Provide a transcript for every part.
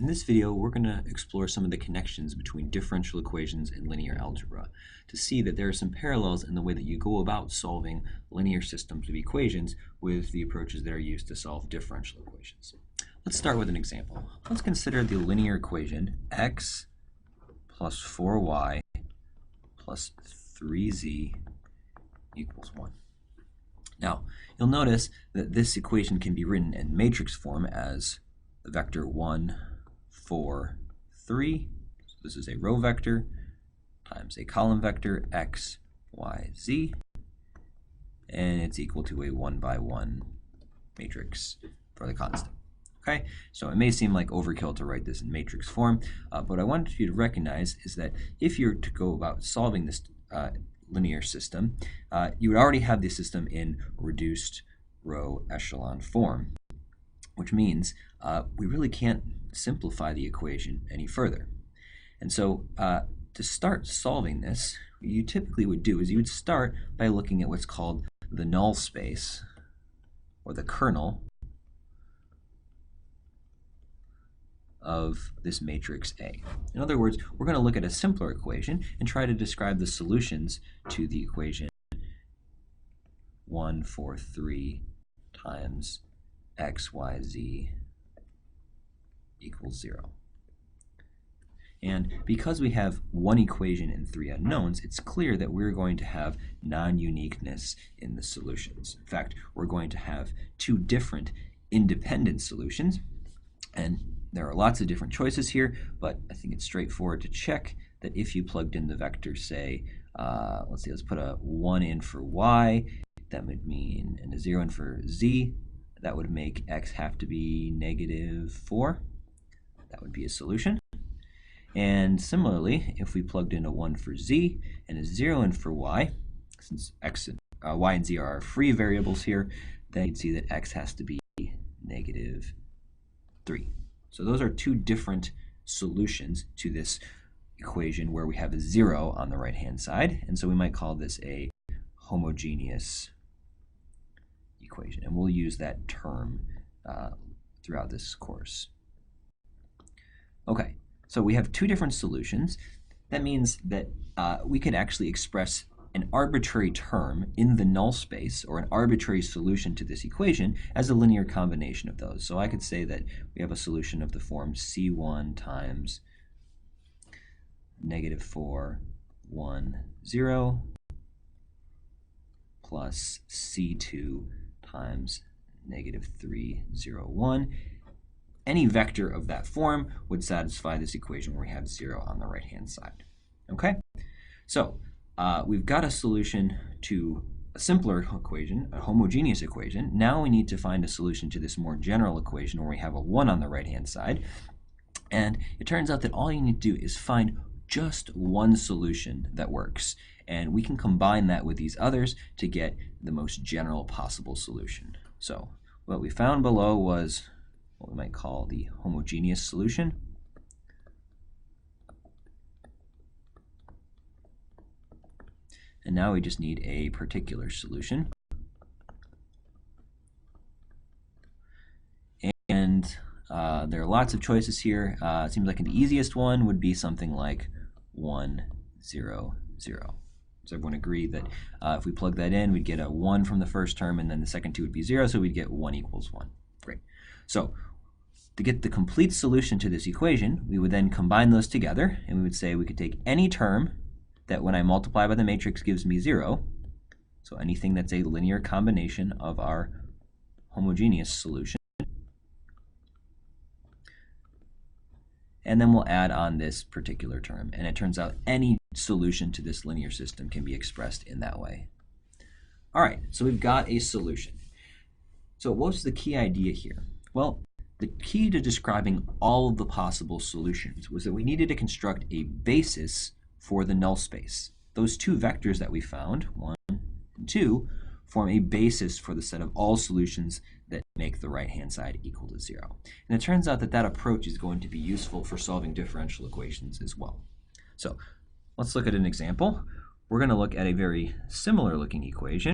In this video, we're going to explore some of the connections between differential equations and linear algebra to see that there are some parallels in the way that you go about solving linear systems of equations with the approaches that are used to solve differential equations. Let's start with an example. Let's consider the linear equation x plus 4y plus 3z equals 1. Now, you'll notice that this equation can be written in matrix form as the vector 1, 4, 3. So this is a row vector times a column vector x, y, z, and it's equal to a 1 by 1 matrix for the constant. Okay, so it may seem like overkill to write this in matrix form, but what I wanted you to recognize is that if you're to go about solving this linear system, you would already have the system in reduced row echelon form, which means we really can't simplify the equation any further. And so to start solving this, what you typically would do is you would start by looking at what's called the null space, or the kernel, of this matrix A. In other words, we're going to look at a simpler equation and try to describe the solutions to the equation 1, 4, 3 times x, y, z equals 0. And because we have one equation and three unknowns, it's clear that we're going to have non-uniqueness in the solutions. In fact, we're going to have two different independent solutions, and there are lots of different choices here, but I think it's straightforward to check that if you plugged in the vector, say, let's put a 1 in for y, that would mean, and a 0 in for z, that would make x have to be -4. That would be a solution. And similarly, if we plugged in a 1 for z and a 0 in for y, since x, y and z are our free variables here, then you'd see that x has to be -3. So those are two different solutions to this equation where we have a 0 on the right-hand side, and so we might call this a homogeneous equation, and we'll use that term throughout this course. Okay, so we have two different solutions. That means that we can actually express an arbitrary term in the null space, or an arbitrary solution to this equation, as a linear combination of those. So I could say that we have a solution of the form c1 times -4, 1, 0 plus c2 times -3, 0, 1. Any vector of that form would satisfy this equation where we have 0 on the right-hand side. Okay? So we've got a solution to a simpler equation, a homogeneous equation. Now we need to find a solution to this more general equation where we have a 1 on the right-hand side. And it turns out that all you need to do is find just one solution that works. And we can combine that with these others to get the most general possible solution. So what we found below was what we might call the homogeneous solution. And now we just need a particular solution. And there are lots of choices here. It seems like the easiest one would be something like 1, 0, 0. Does everyone agree that if we plug that in, we'd get a 1 from the first term, and then the second two would be 0, so we'd get 1 equals 1. Great. So to get the complete solution to this equation, we would then combine those together, and we would say we could take any term that when I multiply by the matrix gives me 0, so anything that's a linear combination of our homogeneous solution, and then we'll add on this particular term. And it turns out any solution to this linear system can be expressed in that way. All right, so we've got a solution. So what's the key idea here? Well, the key to describing all of the possible solutions was that we needed to construct a basis for the null space. Those two vectors that we found, 1 and 2, form a basis for the set of all solutions that make the right-hand side equal to 0. And it turns out that that approach is going to be useful for solving differential equations as well. So let's look at an example. We're going to look at a very similar looking equation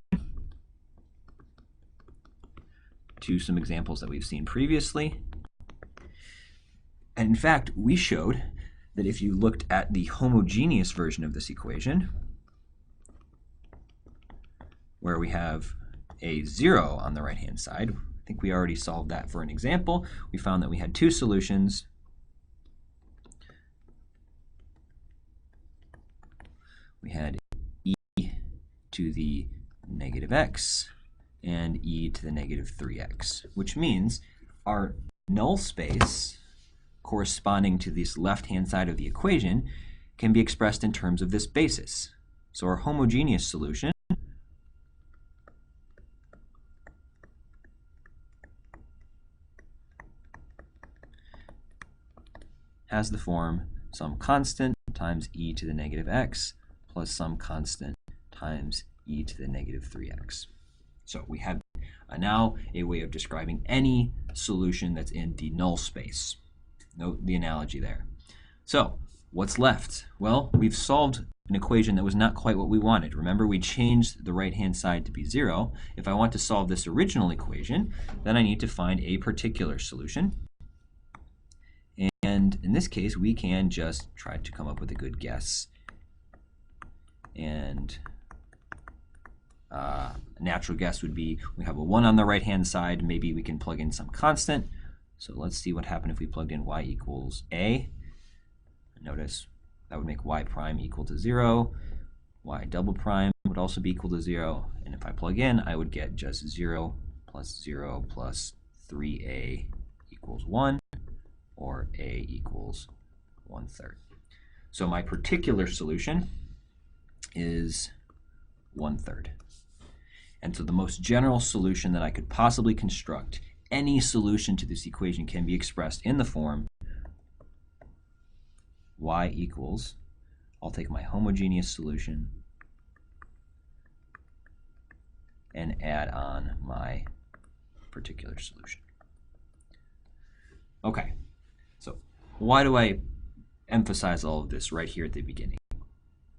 to some examples that we've seen previously. And in fact, we showed that if you looked at the homogeneous version of this equation, where we have a 0 on the right-hand side, I think we already solved that for an example. We found that we had two solutions. We had e to the negative x and e to the negative 3x, which means our null space corresponding to this left-hand side of the equation can be expressed in terms of this basis. So our homogeneous solution has the form some constant times e to the negative x plus some constant times e to the negative 3x. So we have now a way of describing any solution that's in the null space. Note the analogy there. So what's left? Well, we've solved an equation that was not quite what we wanted. Remember, we changed the right-hand side to be 0. If I want to solve this original equation, then I need to find a particular solution. And in this case, we can just try to come up with a good guess. And a natural guess would be we have a 1 on the right-hand side. Maybe we can plug in some constant. So let's see what happened if we plugged in y equals a. Notice that would make y prime equal to 0. Y double prime would also be equal to 0. And if I plug in, I would get just 0 plus 3a equals 1, or a equals 1/3. So my particular solution is 1/3. And so the most general solution that I could possibly construct, any solution to this equation can be expressed in the form y equals, I'll take my homogeneous solution and add on my particular solution. Okay, so why do I emphasize all of this right here at the beginning?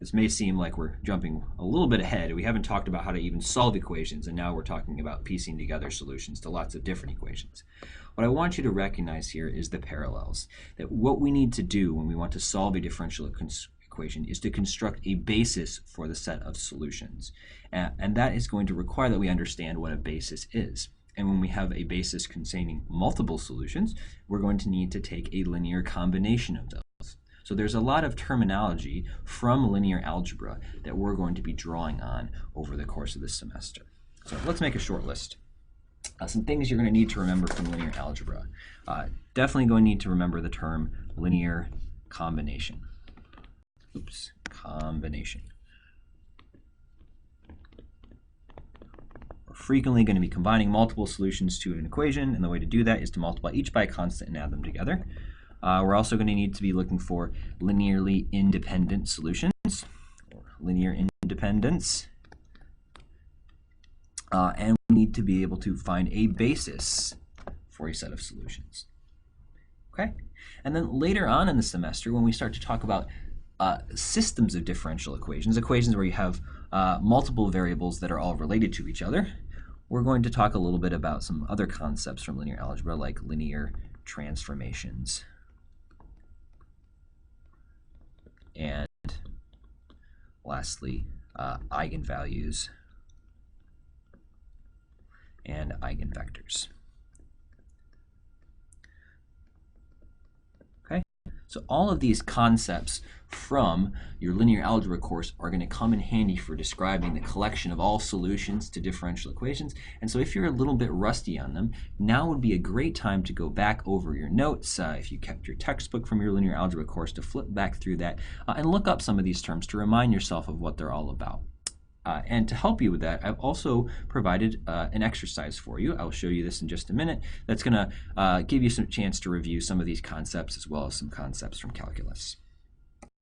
This may seem like we're jumping a little bit ahead. We haven't talked about how to even solve equations, and now we're talking about piecing together solutions to lots of different equations. What I want you to recognize here is the parallels. That what we need to do when we want to solve a differential equation is to construct a basis for the set of solutions. And that is going to require that we understand what a basis is. And when we have a basis containing multiple solutions, we're going to need to take a linear combination of those. So there's a lot of terminology from linear algebra that we're going to be drawing on over the course of this semester. So let's make a short list. Some things you're going to need to remember from linear algebra. Definitely going to need to remember the term linear combination. Combination. We're frequently going to be combining multiple solutions to an equation, and the way to do that is to multiply each by a constant and add them together. We're also going to need to be looking for linearly independent solutions, or linear independence. And we need to be able to find a basis for a set of solutions. Okay? And then later on in the semester, when we start to talk about systems of differential equations, equations where you have multiple variables that are all related to each other, we're going to talk a little bit about some other concepts from linear algebra, like linear transformations. And lastly, eigenvalues and eigenvectors. Okay, so all of these concepts from your linear algebra course are going to come in handy for describing the collection of all solutions to differential equations. And so if you're a little bit rusty on them, now would be a great time to go back over your notes, if you kept your textbook from your linear algebra course, to flip back through that and look up some of these terms to remind yourself of what they're all about. And to help you with that, I've also provided an exercise for you. I'll show you this in just a minute. That's going to give you some chance to review some of these concepts as well as some concepts from calculus.